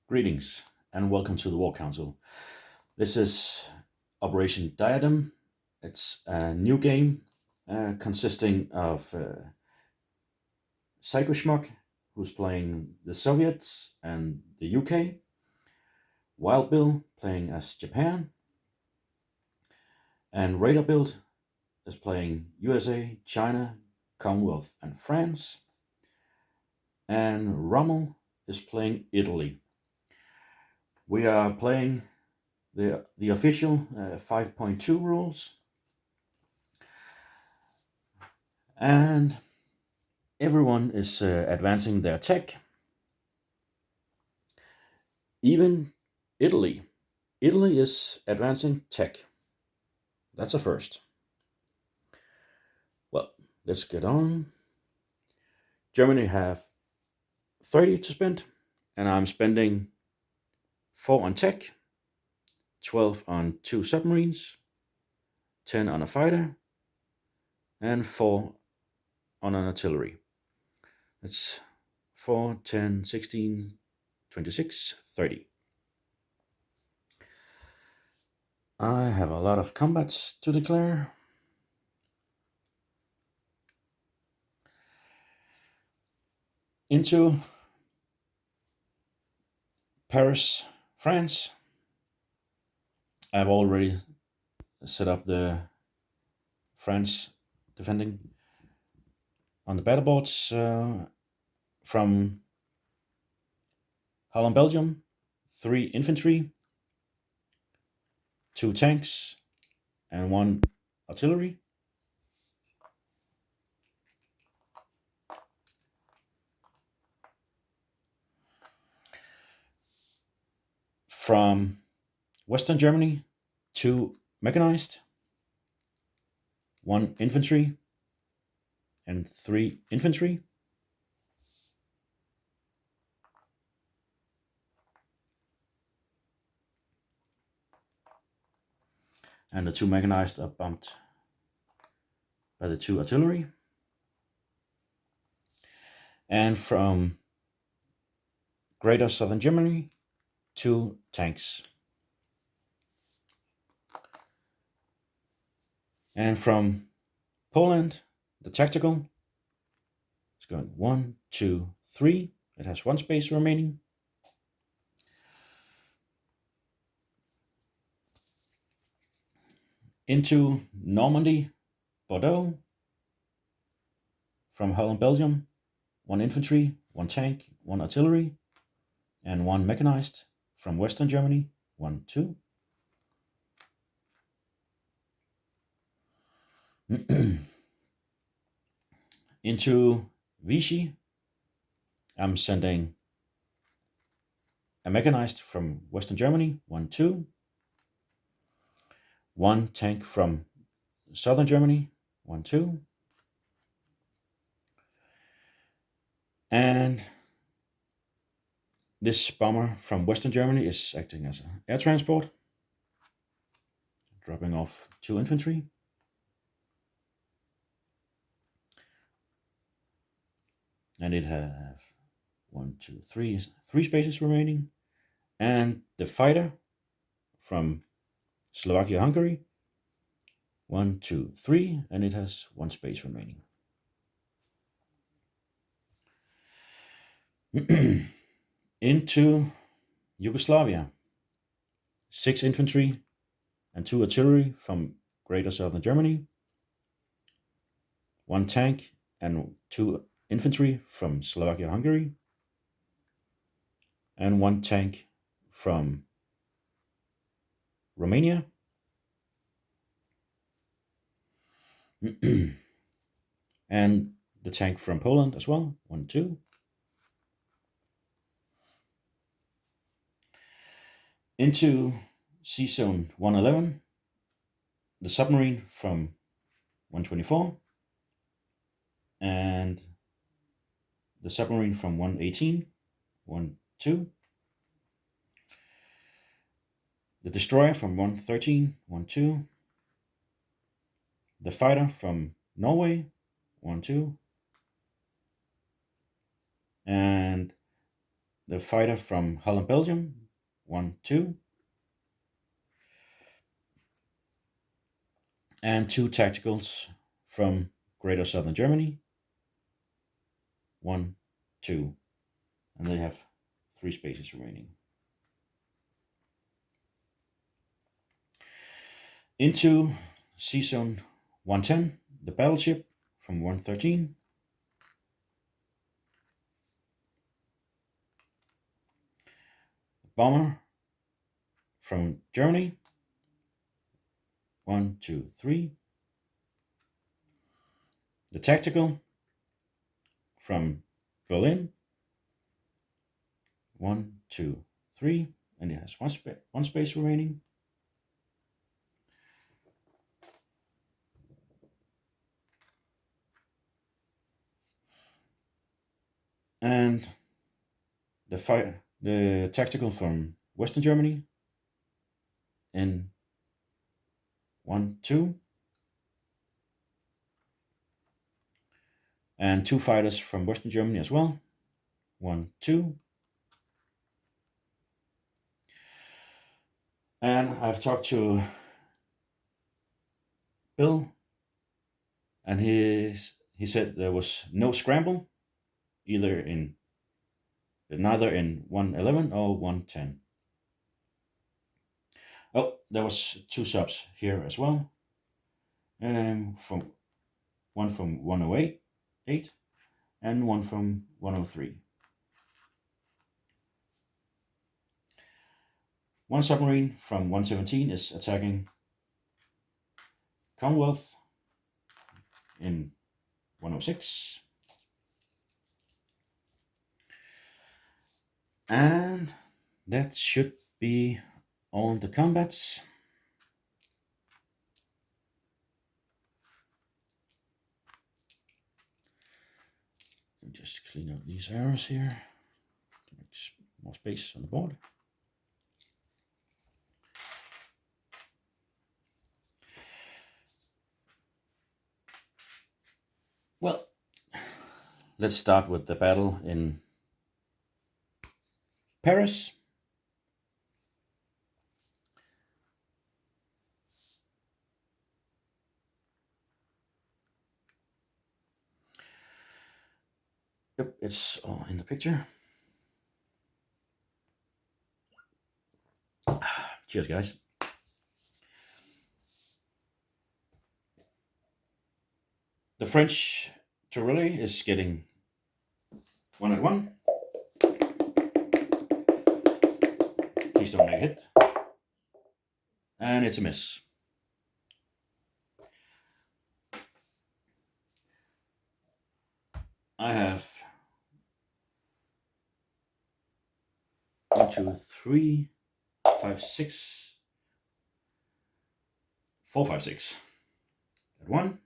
Greetings and welcome to the War Council. This is Operation Diadem. It's a new game consisting of Psycho Schmuck, who's playing the Soviets and the UK, Wild Bill playing as Japan, and Radar Build is playing USA, China, Commonwealth, and France, and Rommel is playing Italy. We are playing the official 5.2 rules, and everyone is advancing their tech. Even Italy. Italy is advancing tech. That's a first. Well, let's get on. Germany have 30 to spend, and I'm spending 4 on tech, 12 on 2 submarines, 10 on a fighter, and 4 on an artillery. That's 4, 10, 16, 26, 30. I have a lot of combats to declare. Into Paris, France. I've already set up the France defending on the battle boards from Holland, Belgium, 3 infantry, 2 tanks, and 1 artillery. From Western Germany, 2 mechanized, 1 infantry, and 3 infantry. And the 2 mechanized are bumped by the 2 artillery. And from Greater Southern Germany, 2 tanks. And from Poland, the tactical is going 1, 2, 3. It has 1 space remaining. Into Normandy, Bordeaux. From Holland, Belgium, 1 infantry, 1 tank, 1 artillery, and 1 mechanized. From Western Germany, 1, 2. Into Vichy, I'm sending a mechanized from Western Germany, 1, 2. 1 tank from Southern Germany, 1, 2. And this bomber from Western Germany is acting as an air transport, dropping off 2 infantry. And it have 1, 2, 3 spaces remaining. And the fighter from Slovakia, Hungary, 1, 2, 3, and it has 1 space remaining. Into Yugoslavia, 6 infantry and 2 artillery from Greater Southern Germany, 1 tank and 2 infantry from Slovakia, Hungary, and 1 tank from Romania. And the tank from Poland as well, 1, 2. Into Sea Zone 111, the submarine from 124, and the submarine from 118, 1, 2. The destroyer from 113, 1, 2. The fighter from Norway, 1, 2. And the fighter from Holland, Belgium, 1-2, and 2 tacticals from Greater Southern Germany, 1-2, and they have 3 spaces remaining. Into Sea Zone 110, the battleship from 113, bomber from Germany, 1, 2, 3, the tactical from Berlin, 1, 2, 3, and it has one space remaining. And the tactical from Western Germany in 1, 2, and 2 fighters from Western Germany as well, 1, 2. And I've talked to Bill, and he said there was no scramble, neither in 111 or 110. Oh, there was 2 subs here as well, from one from 108 and one from 103. One submarine from 117 is attacking Commonwealth in 106. And that should be all the combats. Let me just clean up these arrows here to make more space on the board. Well, let's start with the battle in Paris. Yep, it's all in the picture. Cheers, guys. The French Tourelle is getting 1 at 1. Please don't make a hit. And it's a miss. I have 1, 2, 3, 5, 6, 4, 5, 6 at 1.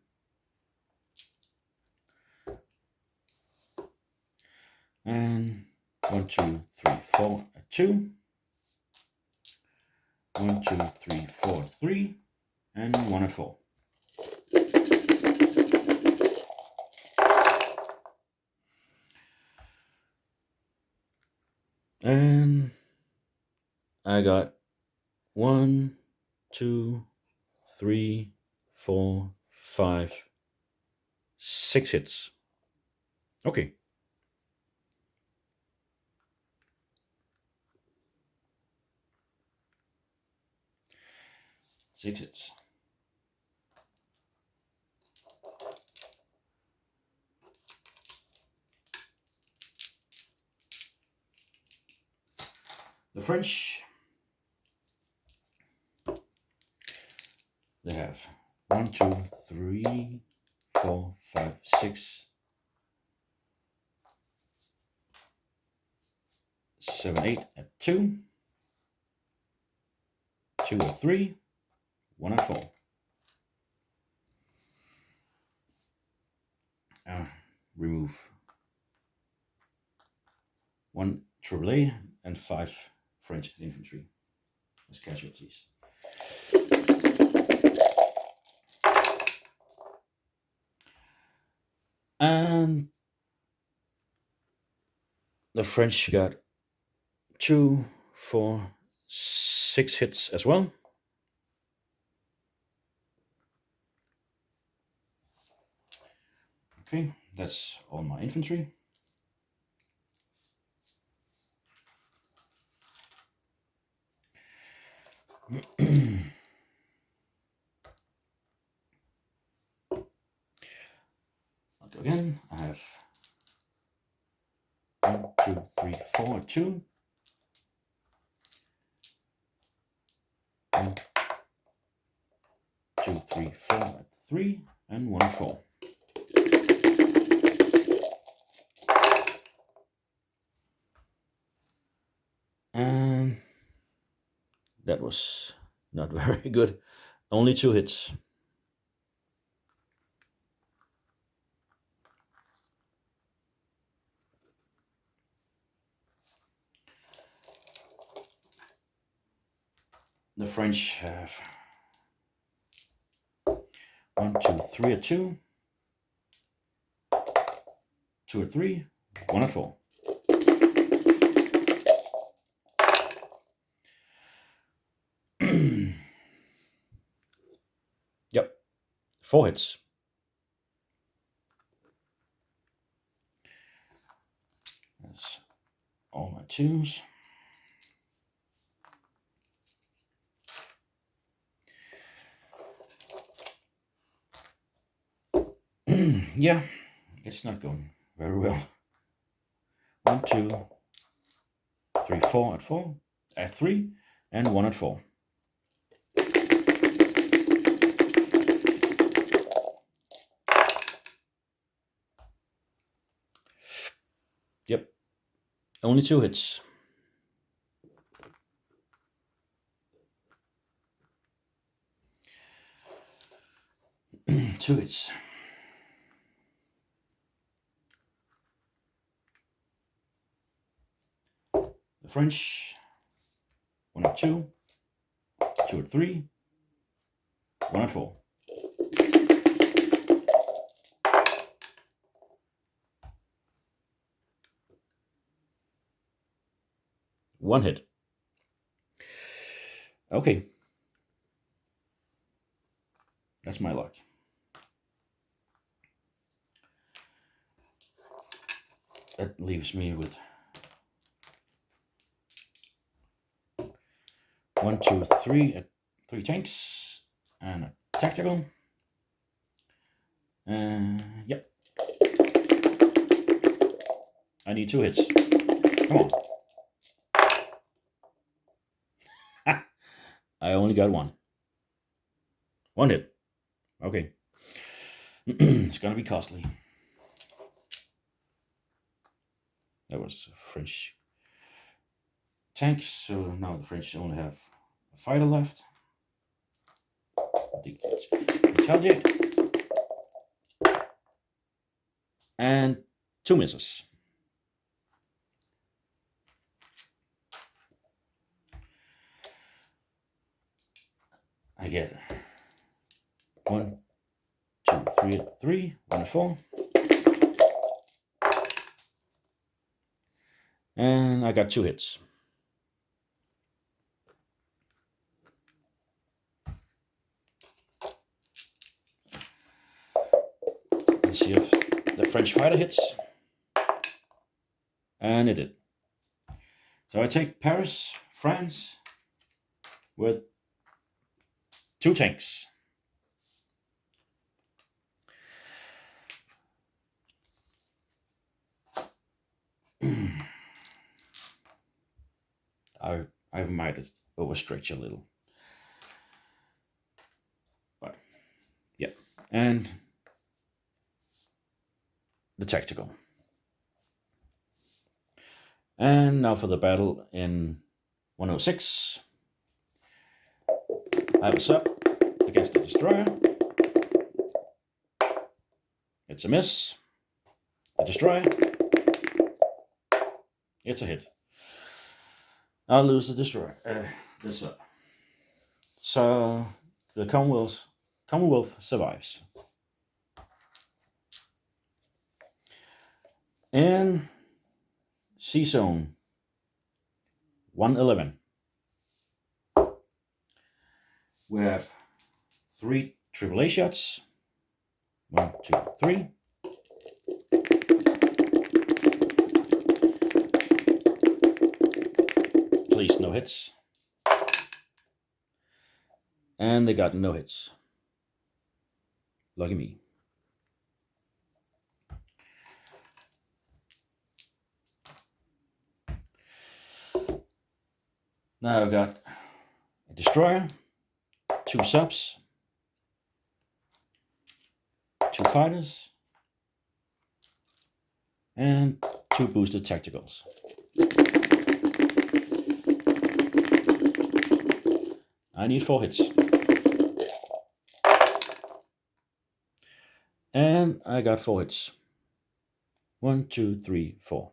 And 1, 2, 3, 4 at 2. 1, 2, 3, 4 at 3. And 1 at 4. And I got 1, 2, 3, 4, 5, 6 hits. Okay. 6 hits. The French, they have 1, 2, 3, 4, 5, 6, 7, 8 at 2. 2 at 3. 1 at 4. Remove 1 Tourelle and 5 French infantry as casualties. And the French got 2, 4, 6 hits as well. Okay, that's all my infantry. I'll go again. I have 1, 2, 3, 4, 2. 1, 2, 3, 4 at 3, and 1 at 4. And that was not very good. Only 2 hits. The French have 1, 2, 3 at 2, 2 at 3, 1 at 4. Yep, 4 hits. That's all my 2s. Yeah, it's not going very well. 1, 2, 3, 4 at 4, at 3, and 1 at 4. Yep, only 2 hits. 2 hits. The French 1 at 2, 2 at 3, 1 at 4. One hit. Okay. That's my luck. That leaves me with 1, 2, 3 at 3 tanks and a tactical. Yep. I need 2 hits. Come on. I only got 1. 1 hit. Okay. It's gonna be costly. That was French tank, so now the French only have a fighter left. Retaliate. And 2 misses. I get 1, 2, 3 at 3, 1 at 4. And I got 2 hits. Let's see if the French fighter hits. And it did. So I take Paris, France, with 2 tanks. I might have overstretched a little. But yeah. And the tactical. And now for the battle in 106. I have a sub against the destroyer. It's a miss. The destroyer. It's a hit. I'll lose the destroyer. This sub. So the Commonwealth survives. In C zone, 111. We have 3 AAA shots. 1, 2, 3. Please, no hits. And they got no hits. Lucky me. Now I've got a destroyer, 2 subs, 2 fighters, and 2 boosted tacticals. I need 4 hits. And I got 4 hits. 1, 2, 3, 4.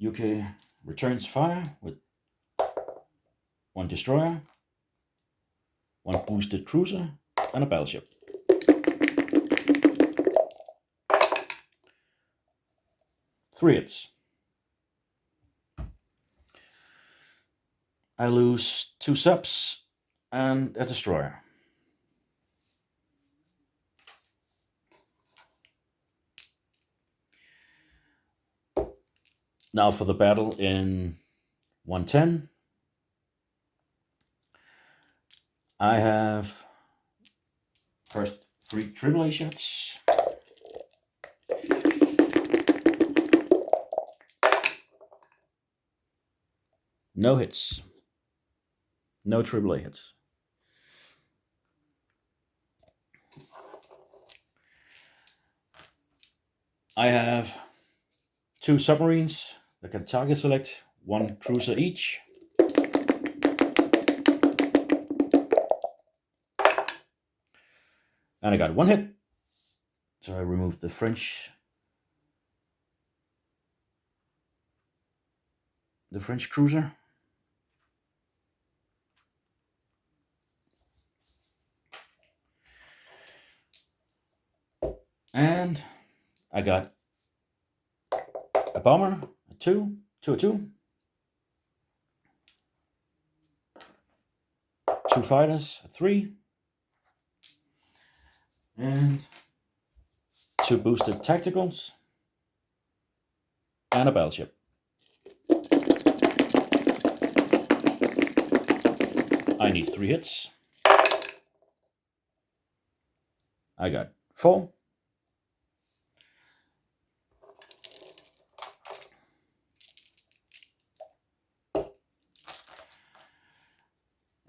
UK returns fire with 1 destroyer, 1 boosted cruiser, and a battleship. Three hits. I lose 2 subs and a destroyer. Now for the battle in 110. I have first 3 AAA shots. No hits. No AAA hits. I have 2 submarines that can target select 1 cruiser each. And I got 1 hit. So I removed the French cruiser. And I got a bomber, a 2, 2, 2. 2 fighters, a 3. And 2 boosted tacticals. And a battleship. I need 3 hits. I got 4.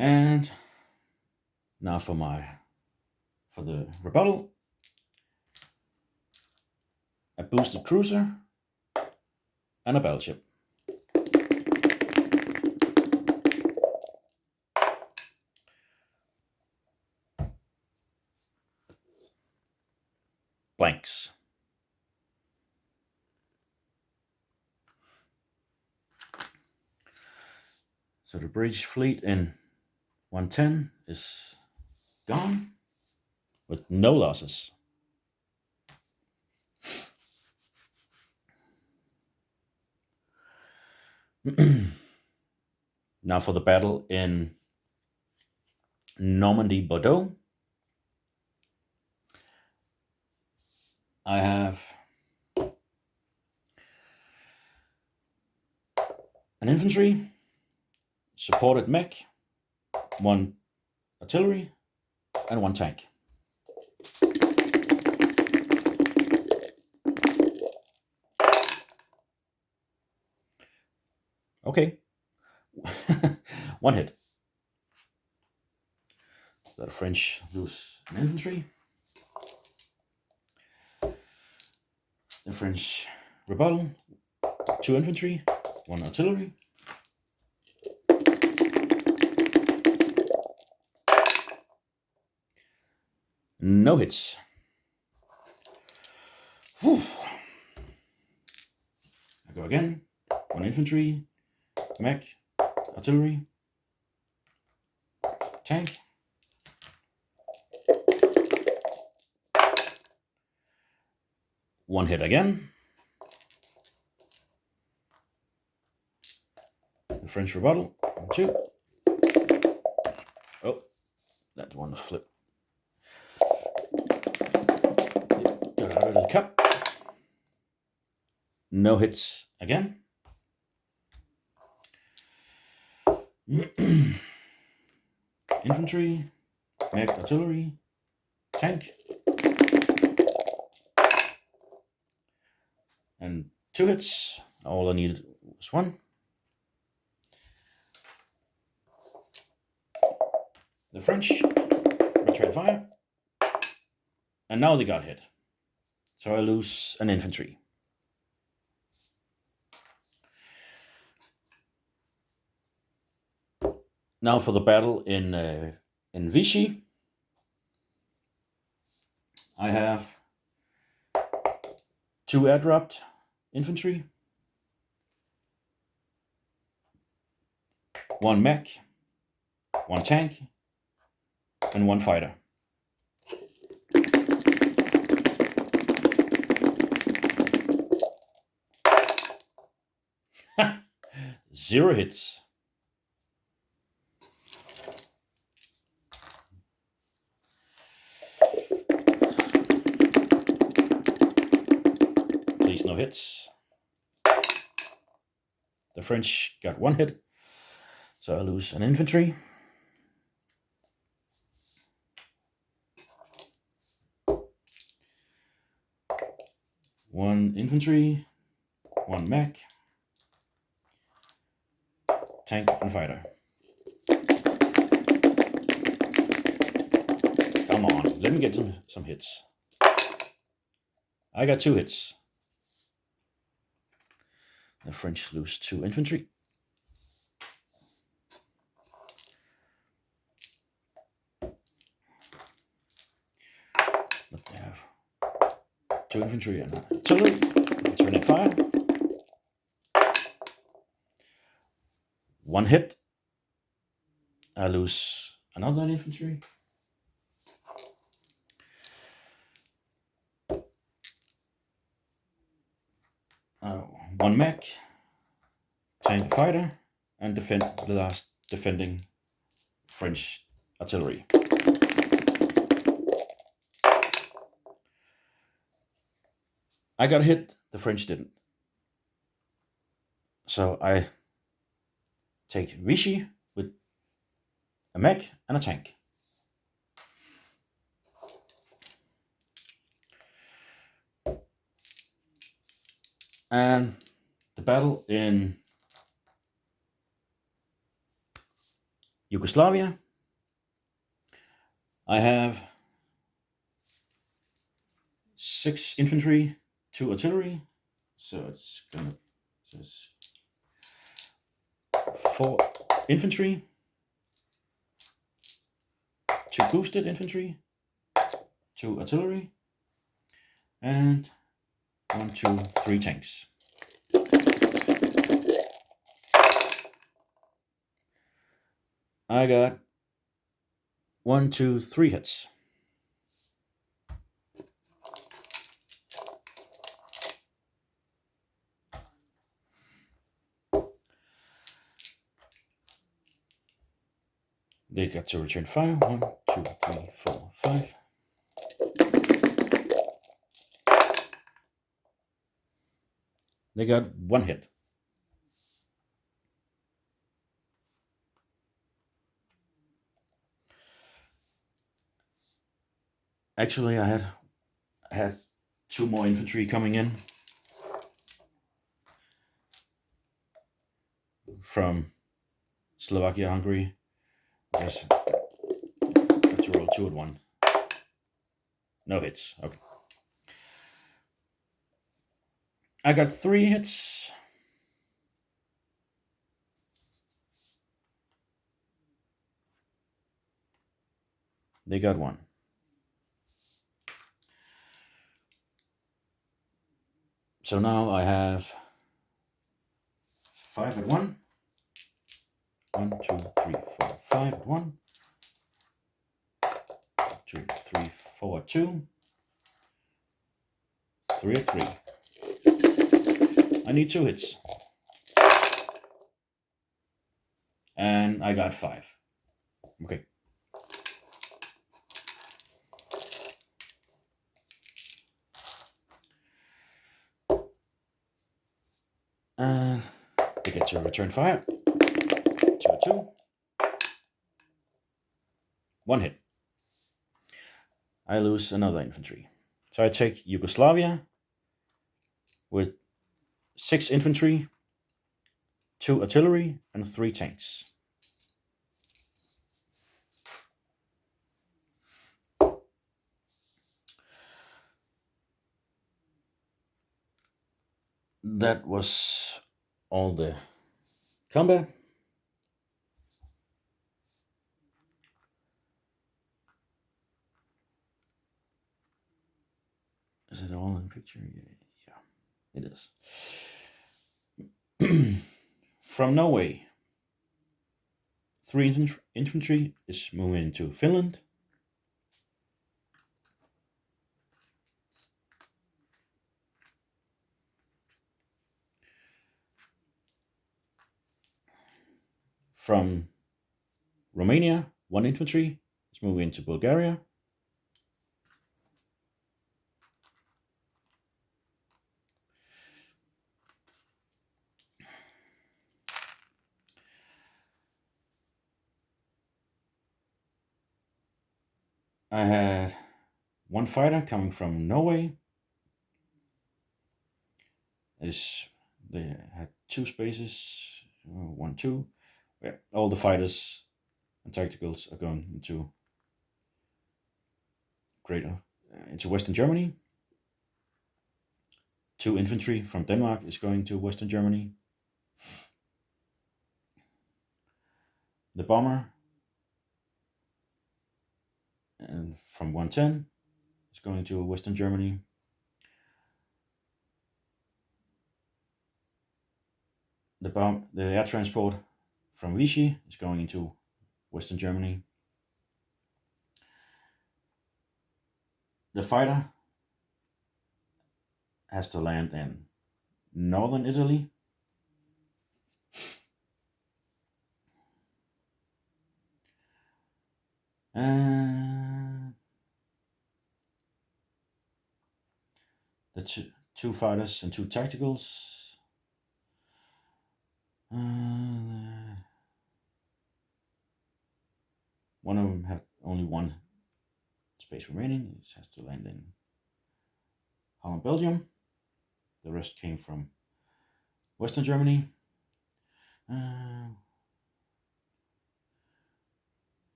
And now for the rebuttal. A boosted cruiser and a battleship. Blanks. So the British fleet in 110 is gone with no losses. Now for the battle in Normandy, Bordeaux. I have an infantry, supported mech, 1 artillery, and 1 tank. Okay. 1 hit. So the French lose an infantry. The French rebuttal, 2 infantry, 1 artillery. No hits. Whew. I go again. 1 infantry, mech, artillery. tank. One hit again. The French rebuttal. 2. Oh, that one flip. Got out of the cup. No hits again. Infantry, mech artillery, tank, and 2 hits. All I needed was 1. The French retrain fire, and now they got hit. So I lose an infantry. Now for the battle in Vichy. I have 2 airdropped infantry, 1 mech, 1 tank, and 1 fighter. Zero hits. Please no hits. The French got 1 hit, so I lose an infantry. One infantry, 1 mech, tank, and fighter. Come on, let me get some hits. I got 2 hits. The French lose 2 infantry. But they have 2 infantry and artillery. Alternate fire. 1 hit. I lose another infantry. One mech, tank, fighter, and defend the last defending French artillery. I got hit, the French didn't. So I take Vichy with a mech and a tank. And the battle in Yugoslavia, I have 6 infantry, 2 artillery, so it's gonna just 4 infantry, 2 boosted infantry, 2 artillery, and 1, 2, 3 tanks. I got 1, 2, 3 hits. They got to return fire. 1, 2, 3, 4, 5. They got 1 hit. Actually, I had 2 more infantry coming in from Slovakia, Hungary. Just got to roll 2 at 1. No hits. Okay. I got 3 hits. They got 1. So now I have 5 at 1. 1, 2, 3, 4, 5 at 1. 2, 3, 4, 2, 3, 3. I need 2 hits. And I got 5. Okay. I get to return fire. 2, 2. 1 hit. I lose another infantry. So I take Yugoslavia with 6 infantry, 2 artillery, and 3 tanks. That was all the combat. Is it all in the picture? Yeah, it is. From Norway, 3 infantry is moving into Finland. From Romania, 1 infantry is moving into Bulgaria. I had 1 fighter coming from Norway. They had 2 spaces, 1, 2. Yeah, all the fighters and tacticals are going into into Western Germany. 2 infantry from Denmark is going to Western Germany. The bomber and from 110 is going to Western Germany. The air transport from Vichy is going into Western Germany. The fighter has to land in northern Italy. And the 2 fighters and 2 tacticals. One of them had only 1 space remaining. It has to land in Holland, Belgium. The rest came from Western Germany.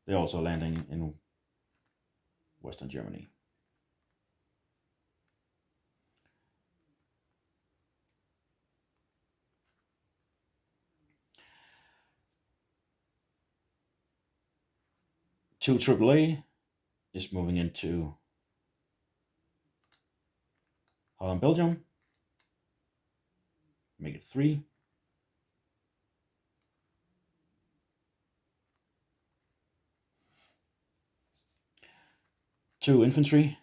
They're also landing in Western Germany. Two AAA is moving into Holland, Belgium. Make it 3. Two infantry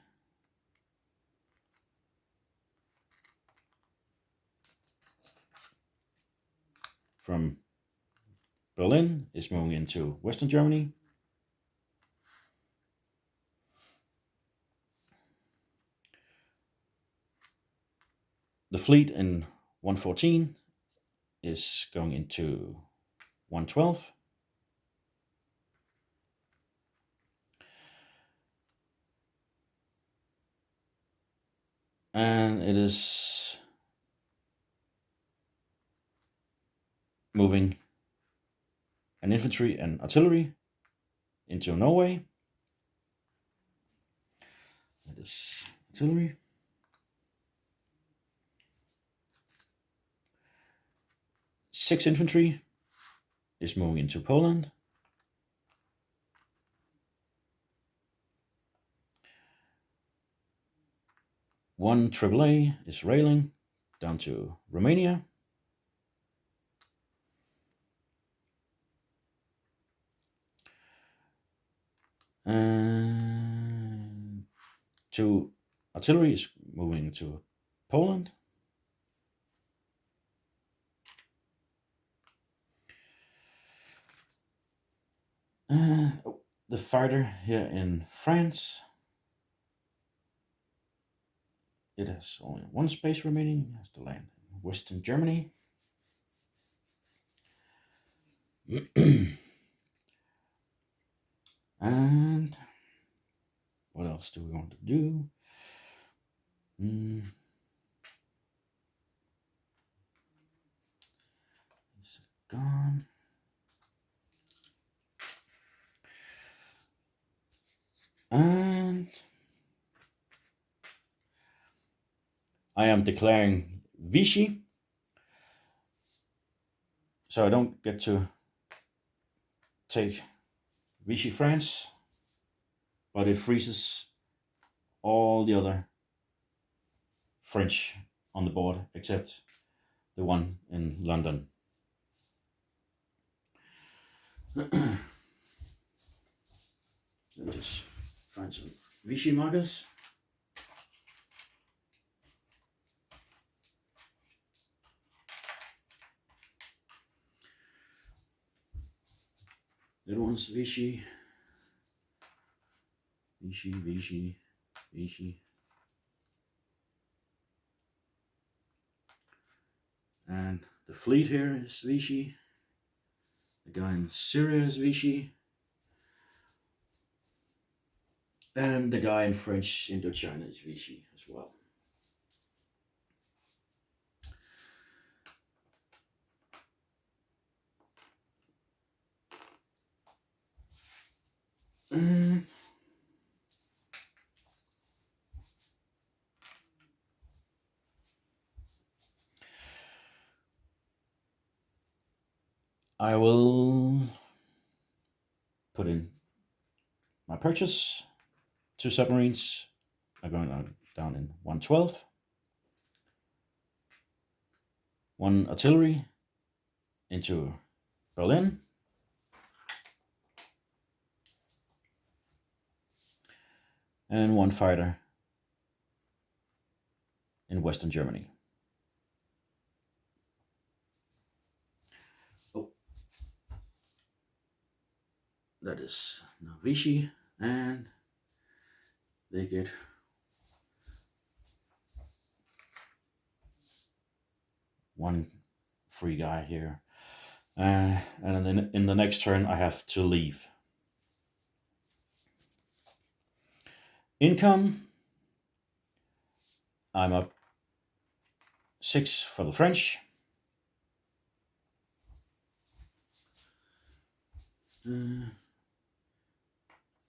from Berlin is moving into Western Germany. The fleet in 114 is going into 112. And it is moving an infantry and artillery into Norway. That is artillery. Six infantry is moving into Poland. One AAA is railing down to Romania. And 2 artillery is moving to Poland. The fighter here in France. It has only 1 space remaining. It has to land in Western Germany. And what else do we want to do? It's gone. And I am declaring Vichy, so I don't get to take Vichy France, but it freezes all the other French on the board except the one in London. Let me just find some Vichy markers. Little one's Vichy. Vichy, Vichy, Vichy. And the fleet here is Vichy. The guy in Syria is Vichy. And the guy in French Indochina is Vichy as well. I will put in my purchase. 2 submarines are going down in 112. 1 artillery into Berlin. And 1 fighter in Western Germany. Oh, that is now Vichy, and they get one free guy here. And then in the next turn, I have to leave. Income. I'm up 6 for the French.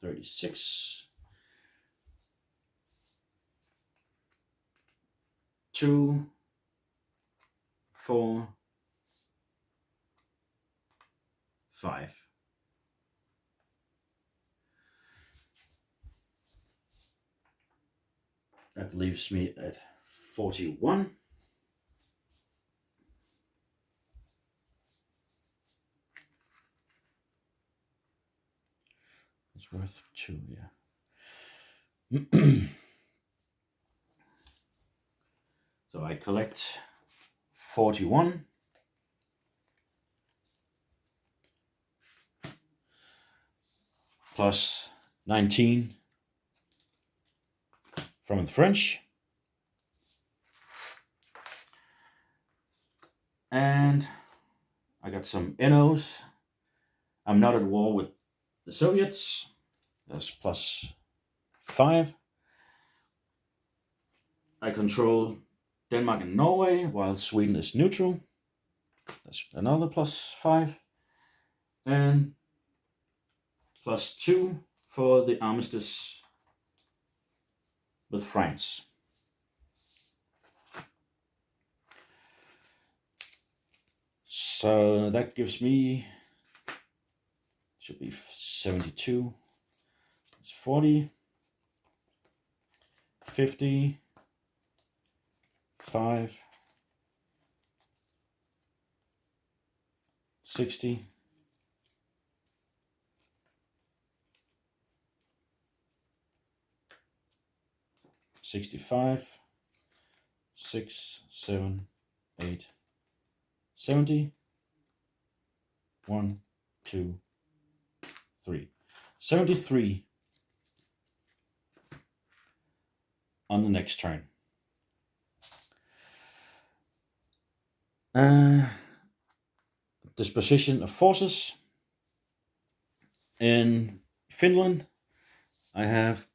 36. 2, 4, 5. That leaves me at 41. It's worth 2, yeah. So I collect 41. Plus 19 from the French. And I got some NOs. I'm not at war with the Soviets. That's plus 5. I control Denmark and Norway while Sweden is neutral. That's another plus 5. And plus 2 for the armistice with France. So that gives me, should be 72. It's 40, 50, 5, 60, 65, 6, 7, 8, 70, 1, 2, 3. 73 on the next turn. Disposition of forces. In Finland, I have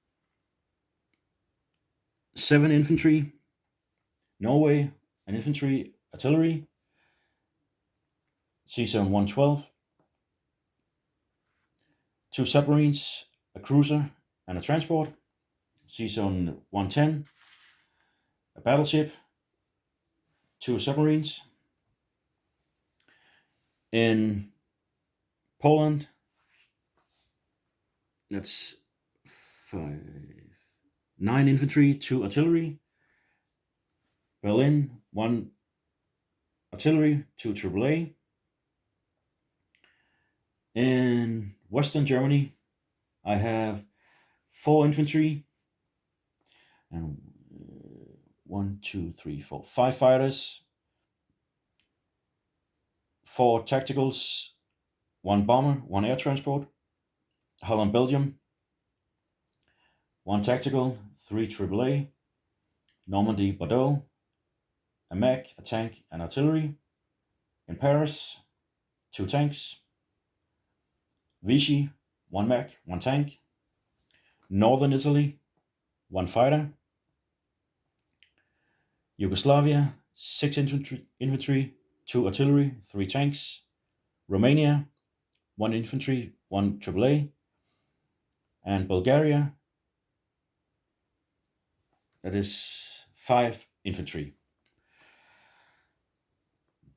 7 infantry. Norway, an infantry, artillery. Sea Zone 112. 2 submarines, a cruiser, and a transport. Sea Zone 110. A battleship. 2 submarines. In Poland, that's 9 infantry, 2 artillery. Berlin, 1 artillery, 2 AAA. In Western Germany, I have 4 infantry and 1, 2, 3, 4, 5 fighters, 4 tacticals, 1 bomber, 1 air transport. Holland, Belgium, 1 tactical, 3 AAA. Normandy, Bordeaux, a mech, a tank, and artillery. In Paris, 2 tanks. Vichy, 1 mech, 1 tank. Northern Italy, 1 fighter. Yugoslavia, 6 infantry, 2 artillery, 3 tanks. Romania, 1 infantry, 1 AAA. And Bulgaria, that is 5 infantry.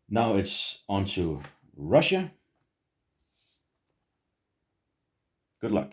Now it's on to Russia. Good luck.